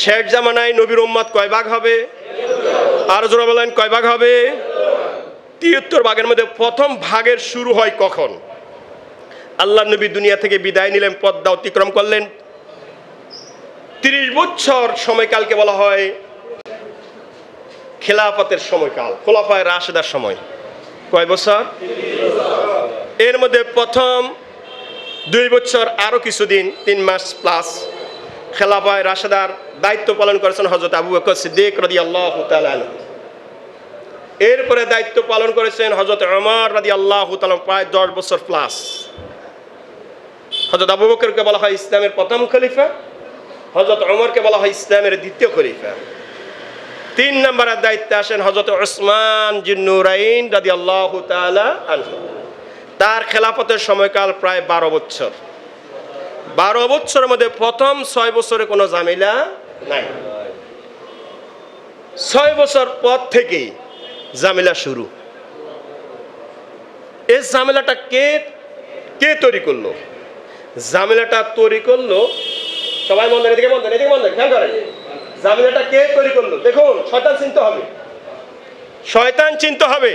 শেষ জামানায় নবীর উম্মত কয় ভাগ হবে? আর জোরে বলেন, কয় ভাগ হবে? 73 ভাগের মধ্যে প্রথম ভাগের শুরু হয় কখন? আল্লাহ নবী দুনিয়া থেকে বিদায় নিলেন, পর্দা অতিক্রম করলেন। 30 বছর সময়কালকে বলা হয় খেলাফতের সময়কাল, খোলাফায়ে রাশেদার সময়। কয় বছর? এর মধ্যে প্রথম 2 বছর আরো কিছুদিন, 3 মাস প্লাস খেলাফায়ে রাশেদার দায়িত্ব পালন করেছেন হযরত আবু বকর সিদ্দিক রাদিয়াল্লাহু তাআলা আনহু। এরপরে দায়িত্ব পালন করেছেন হযরত ওমর রাদিয়াল্লাহু তাআলা, প্রায় 10 বছর প্লাস। হযরত আবু বকরকে বলা হয় ইসলামের প্রথম খলিফা, হযরত ওমরকে বলা হয় ইসলামের দ্বিতীয় খলিফা। 3 নম্বরের দায়িত্বে আসেন হযরত উসমান জিন্নুরাইন রাদিয়াল্লাহু তাআলা আনহু। তার খেলাফতের সময়কাল প্রায় 12 বছর। 12 বছরের মধ্যে প্রথম 6 বছরে কোনো ঝামেলা নাই। 6 বছর পর থেকেই ঝামেলা শুরু। এই ঝামেলাটা কে তৈরি করলো? ঝামেলাটা তৈরি করলো, সবাই মন দেন, এদিকে মন দেন, এদিকে মন দেন, খেয়াল করেন। ঝামেলাটা কে তৈরি করলো? দেখুন, শয়তান চিনতে হবে, শয়তান চিনতে হবে।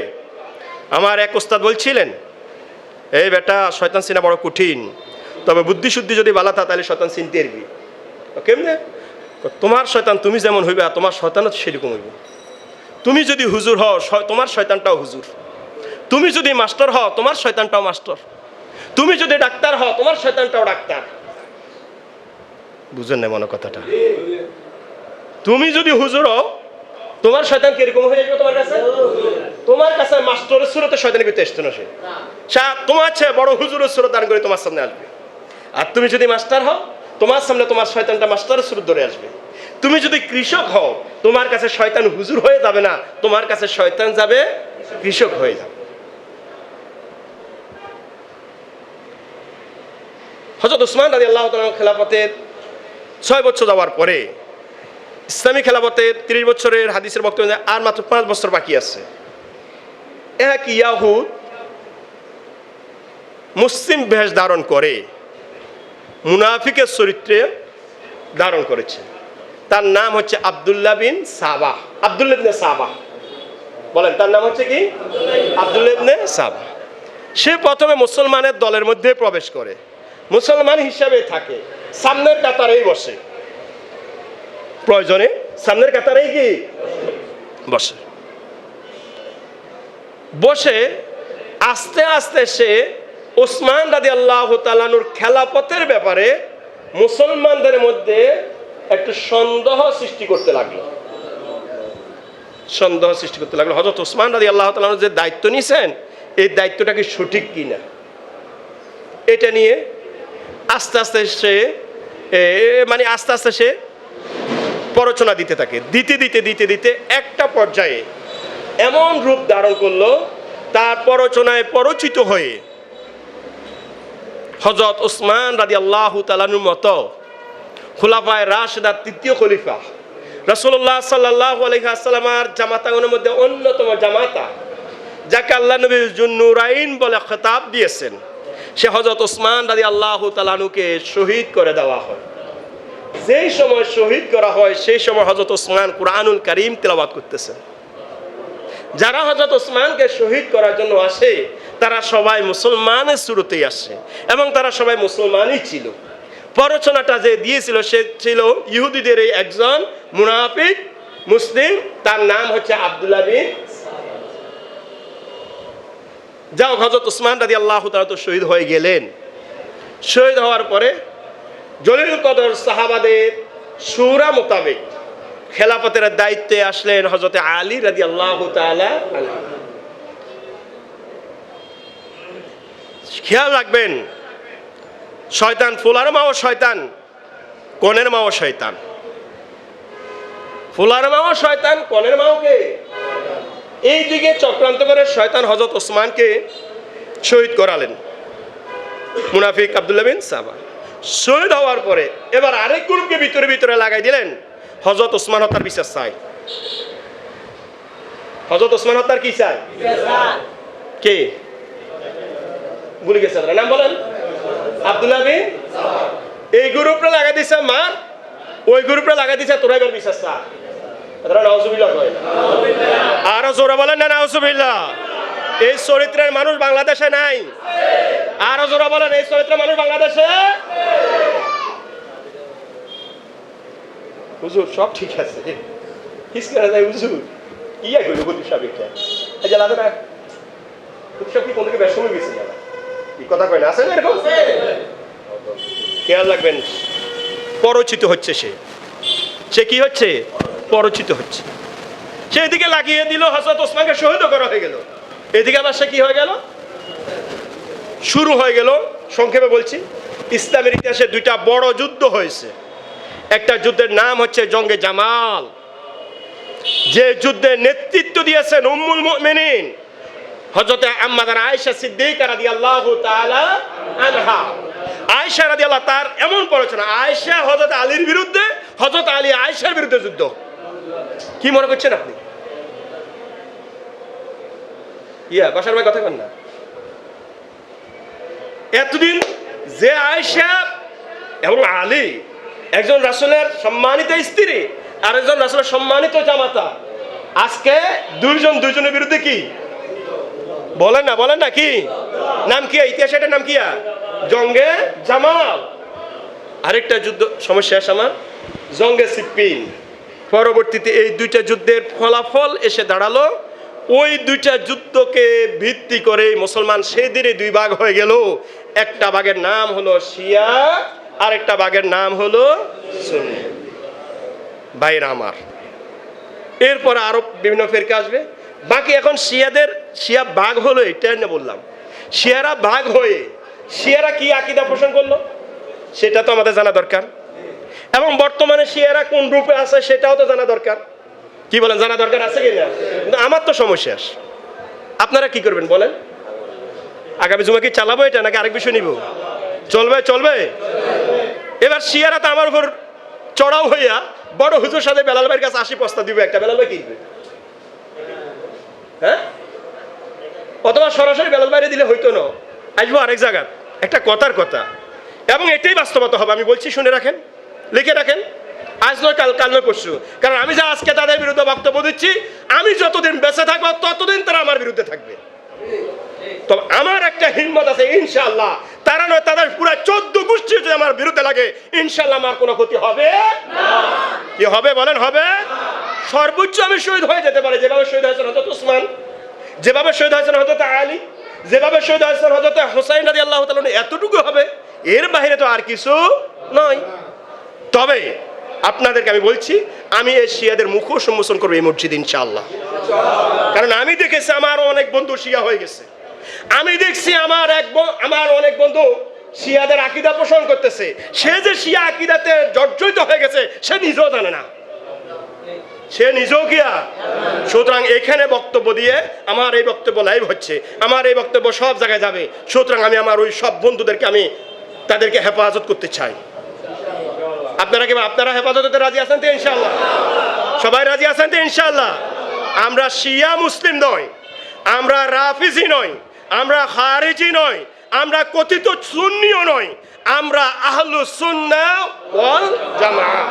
আমার এক ওস্তাদ বলছিলেন, এই বেটা, শয়তান চিনা বড় কঠিন, তবে বুদ্ধি শুদ্ধি যদি ভালো থাকে তাহলে শয়তান চিনতে পারবি। কেমনে? তোমার শয়তান তুমি যেমন হইবে তোমার শয়তানও সেরকম হইবে। তুমি যদি হুজুর হও তোমার শয়তানটাও হুজুর, তুমি যদি মাস্টার হও তোমার শয়তানটাও মাস্টার, তুমি যদি ডাক্তার হও তোমার শয়তানটাও ডাক্তার। বুঝেন না মনে কথাটা? তুমি যদি হুজুর হও তোমার শয়তান কিরকম হয়ে যাবে? তোমার কাছে মাস্টারের সুরতে শয়তানি করতে আসতো না, সে তোমার চেয়ে বড় হুজুরের সুরত দান করে তোমার সামনে আসবে। আর তুমি যদি মাস্টার হও তোমার সামনে তোমার শয়তানটা মাস্টারের সুরত ধরে আসবে। তুমি যদি কৃষক হও তোমার কাছে শয়তান হুজুর হয়ে যাবে না, তোমার কাছে শয়তান যাবে কৃষক হয়ে যাবে। হযরত উসমান রাদিয়াল্লাহু তাআলা খেলাফতের 6 বছর যাওয়ার পরে ইসলামী খেলাফতের 30 বছরের হাদিসের বক্তব্য আর মাত্র 5 বছর বাকি আছে। এক ইয়াহুদ মুসলিম বেশ ধারণ করে মুনাফিকের চরিত্রে ধারণ করেছে। তার নাম হচ্ছে আব্দুল্লাহ বিন সাবাহ। আব্দুল্লাহ ইবনে সাবাহ, বলেন তার নাম হচ্ছে কি? Abdullah ibn Saba. সে প্রথমে মুসলমানের দলের মধ্যে প্রবেশ করে, মুসলমান হিসাবে থাকে, সামনের কাতারেই বসে, প্রয়োজনে সামনের কাতারেই কি বসে। বসে আস্তে আস্তে সে উসমান রাদিয়াল্লাহু তাআলা আনহুর খেলাফতের ব্যাপারে মুসলমানদের মধ্যে একটু সন্দেহ সৃষ্টি করতে লাগলো। হযরত উসমান রাদিয়াল্লাহু তাআলা আনহু যে দায়িত্ব নিয়েছেন এই দায়িত্বটা কি সঠিক কিনা, এটা নিয়ে আস্তে আস্তে সে প্ররোচনা দিতে থাকে। দিতে একটা পর্যায়ে এমন রূপ ধারণ করলো, তার প্ররোচনায় প্ররোচিত হয়ে হযরত উসমান রাদিয়াল্লাহু তাআলা আনহুর মতো খোলাফায়ে রাশিদার 3য় খলিফা, রাসূলুল্লাহ সাল্লাল্লাহু আলাইহি ওয়াসাল্লামের জামাতাগণের মধ্যে অন্যতম জামাতা, যাকে আল্লাহ নবী জুন্নুরাইন বলে খেতাব দিয়েছেন, সে হযরত উসমান রাদিয়াল্লাহু তাআলা আনহুকে শহীদ করে দেওয়া হয়। যেই সময় শহীদ করা হয় সেই সময় হযরত উসমান কুরআনুল কারীম তেলাওয়াত করতেছেন। যারা হযরত উসমানকে শহীদ করার জন্য আসে তারা সবাই মুসলমানের শুরুতেই আসে এবং তারা সবাই মুসলমানই ছিল। প্ররোচনাটা যে দিয়েছিল সে ছিল ইহুদিদের এই একজন মুনাফিক মুসলিম, তার নাম হচ্ছে আব্দুল্লাহ বিন সাবাহ। যাও, হযরত উসমান রাদিয়াল্লাহু তাআলা তো শহীদ হয়ে গেলেন। শহীদ হওয়ার পরে জলিল কদর সাহাবাদের সূরা মোতাবেক খেলাফতের দায়িত্বে আসলেন হযরত আলী রাদিয়াল্লাহু তাআলা আনহু। খেয়াল রাখবেন, শয়তান ফুলার মাও শয়তান, কনের মাও শয়তান। ফুলার মাও শয়তান, কনের মাও কে? এই দিকে চক্রান্ত করে শয়তান হযরত ওসমানকে শহীদ করালেন, মুনাফিক আব্দুল্লাহ বিন সাবাহ। শহীদ হওয়ার পরে এবার আরেক গ্রুপকে ভিতরে লাগাই দিলেন, হযরত ওসমান হত্যার বিচার চাই। হযরত ওসমান হত্যার কি চাই? কে ভুলে গেছে? নাম বলেন। আব্দুল্লাহ বিন সাবাহ। এই গ্রুপটা লাগাই দিছে মার, ওই গ্রুপে লাগাই দিছে তোরা এবার বিশ্বাস না, তারা নাউজুবিল্লাহ কয় না। আরো জোরে বলেন না নাউজুবিল্লাহ। এই চরিত্রের মানুষ বাংলাদেশে নাই। আরো জোরে বলেন এই চরিত্রের মানুষ বাংলাদেশে। হুজুর সব ঠিক আছে, হিসকেরা যায় হুজুর ইয়া কইলো গতি সাবেকটা এই জ্বালাতে না সব কি কোন দিকে বেশ সময় গেছে জানা এই কথা কয় না, আছে না এরকম? খেয়াল রাখবেন, পরচিত হচ্ছে সে কি হচ্ছে? পরচিত হচ্ছে। সে এদিকে লাগিয়ে দিল হযরত ওসমানকে শহীদ করা হয়ে গেল, এদিকে আবার সে কি হয়ে গেল? শুরু হয়ে গেল। সংক্ষেপে বলছি, ইসলামের ইতিহাসে দুইটা বড় যুদ্ধ হয়েছে। একটা যুদ্ধের নাম হচ্ছে জঙ্গে জামাল, যে যুদ্ধে নেতৃত্ব দিয়েছেন উম্মুল মুমিনিন হযরত আম্মা আয়েশা সিদ্দিকা রাদিয়াল্লাহু তাআলা আনহা। আয়েশা রাদিয়াল্লাহু তার এমন পড়াশোনা, আয়েশা হযরত আলীর বিরুদ্ধে, হযরত আলী আয়েশার বিরুদ্ধে যুদ্ধ। কি মনে করছেন আপনি? বাসার ভাই কথা বলেন না। এতদিন যে আয়েশা এবং আলী একজন রাসূলের সম্মানিত স্ত্রী আর একজন রাসূলের সম্মানিত জামাতা, আজকে দুইজনের বিরুদ্ধে কি বলেন না কি নাম? কি ইতিহাসে এটার নাম কি? জঙ্গে জামাল। আরেকটা যুদ্ধ সমস্যা আমার জঙ্গে সিপ্পিন। পরবর্তীতে এই দুইটা যুদ্ধের ফলাফল এসে দাঁড়ালো, ওই দুইটা যুদ্ধকে ভিত্তি করে মুসলমান সেদিনে দুই ভাগ হয়ে গেল। একটা ভাগের নাম হলো শিয়া, আরেকটা ভাগের নাম হলো সুন্নি। ভাইরা আমার, এরপর আরো বিভিন্ন ফিরকা আসবে। বাকি এখন শিয়া ভাগ হলো, এটা না বললাম। শিয়ারা ভাগ হয়ে শিয়ারা কি আকীদা পোষণ করলো সেটা তো আমাদের জানা দরকার, এবং বর্তমানে শিয়ারা কোন রূপে আছে সেটাও তো জানা দরকার। কি বলেন, জানা দরকার আছে কিনা? কিন্তু আমার তো সমস্যা, আপনারা কি করবেন বলেন? আগামী জুমা কি চালাবো এটা নাকি আরেক বিষয় নিব? চলবে। এবার শিয়ারা তো আমার উপর চড়াও হইয়া বড় হুজুর সাথে বেলাল ভাইয়ের কাছে 80 প্রস্তাব দিবে, একটা বেলাল ভাই কিনবে, হ্যাঁ? অথবা সরাসরি বেলাল বাইরে দিলে হইতো না, আসবো আরেক জায়গা, একটা কথার কথা। এবং এটাই বাস্তবতা হবে, আমি বলছি, শুনে রাখেন, লিখে রাখেন, আজ নয় কাল নয় পরশু। কারণ আমি যা আজকে তাদের বিরুদ্ধে বক্তব্য দিচ্ছি, আমি যতদিন বেঁচে থাকবো ততদিন তারা আমার বিরুদ্ধে থাকবে। তবে আমার একটা হিম্মত আছে, ইনশাআল্লাহ তারা নয় তাদের পুরো 14 গোষ্ঠী যদি আমার বিরুদ্ধে লাগে, ইনশাআল্লাহ আমার কোনো ক্ষতি হবে না। কি হবে বলেন? হবে। সর্বোচ্চ আমি শহীদ হয়ে যেতে পারি, যেভাবে শহীদ হয়েছেন হযরত ওসমান, যেভাবে শহীদ হয়েছেন হযরত আলী, যেভাবে শহীদ হয়েছেন হযরত হুসাইন রাদিয়াল্লাহু তাআলা, এতটুকু হবে, এর বাইরে তো আর কিছু নয়। তবে আপনাদেরকে আমি বলছি, আমি এই শিয়াদের মুখোশ উন্মোচন করবো এই মসজিদ ইনশাআল্লাহ। কারণ আমি দেখেছি আমার অনেক বন্ধু শিয়া হয়ে গেছে, আমি দেখছি আমার অনেক বন্ধু শিয়াদের আকীদা পোষণ করতেছে। সে যে শিয়া আকীদাতে জর্জরিত হয়ে গেছে সে নিজেও জানে না, সে নিজেও গিয়া। সুতরাং এখানে বক্তব্য দিয়ে আমার এই বক্তব্য লাইভ হচ্ছে, আমার এই বক্তব্য সব জায়গায় যাবে। সুতরাং আমি আমার ওই সব বন্ধুদেরকে তাদেরকে হেফাজত করতে চাই। আপনারা হেফাজত হতে রাজি আছেন তো ইনশাআল্লাহ? সবাই রাজি আছেন তো ইনশাআল্লাহ? আমরা শিয়া মুসলিম নয়, আমরা রাফিজি নয়, আমরা খারিজি নয়, আমরা কথিত সুন্নিও নয়, আমরা আহলুস সুন্নাহ ওয়াল জামাআহ।